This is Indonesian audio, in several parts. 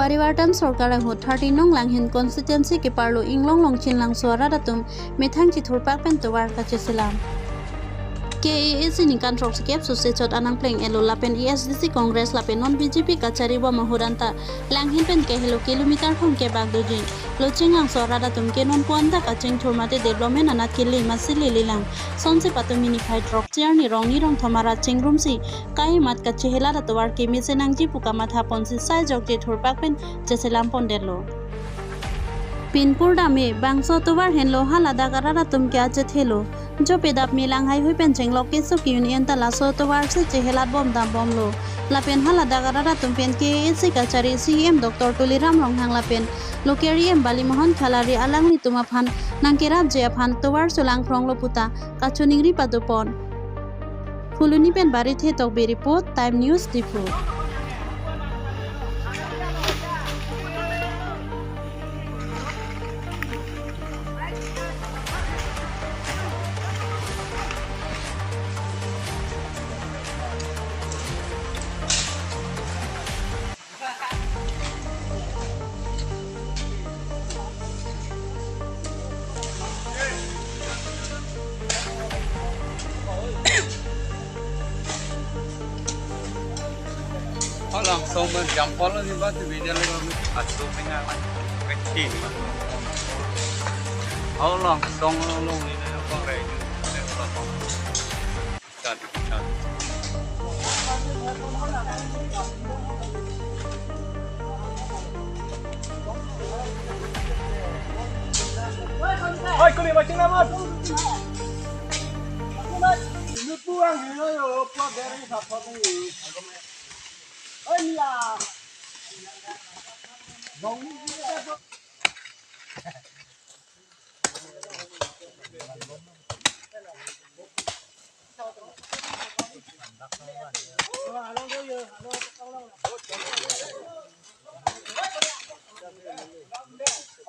Pariwartan Sorkar ho 30 nong langhin constituency ke parlo inglong longchin lang suara datum methang chithurpak pen towar kacheselam. KAAC ni kantrok sekep susecot anang pleng elo lapen ESDC Congress lapen non BJP kacari wa mahuranta langhin pen ke helo kilometer hong ke bagdoji loching lang suara datum ke non puanda kacheng thurmate development anat ke le masili lilang sonse patumini phai drop chair ni rong thomara chengrumsi kai mat ka chehela datwar ke mesenangji pukamat haponsi sai jokje thurpak pen cheselam pondelo Pinpur dame bangso towar henlo halada garara tum kya chethelo jo pedap milang hai hui pencheng loke so ki union ta laso towar se chehelat bom dam bom lo lapen halada garara tum pen ke esi kachari CM Dr. Tuliram Ronghang lapen lokeri em bali mohon khalari alang ni tuma phan nangkerap je phan towar solang prong lo puta kachuningri padopon Fuluni pen bari the tok be report Time News Dipu langsung menjampol nih Pak di meja lagi atau pengalan kecil. Oh langsung lu ini apa reju jadi. Oi, kami macam nama. Lu puang gitu yo, puang dari siapa ni? Oh iya. Bang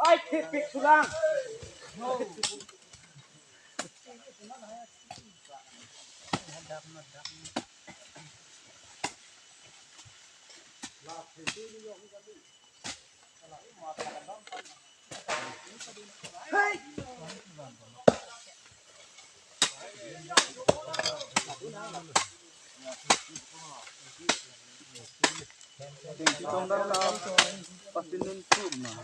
Ai tipik sulang. Pasti nuntum nah.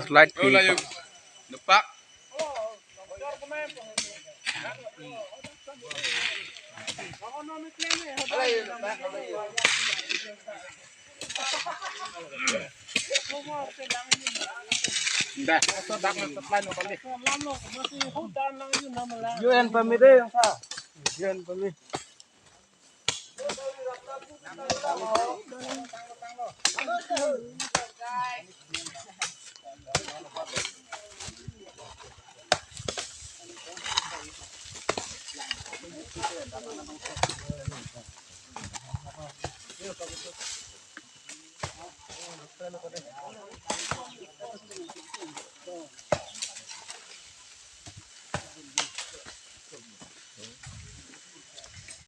Slide depak. Dah, dak supply no kali. Yuan pamide yang sa. Yuan pamide.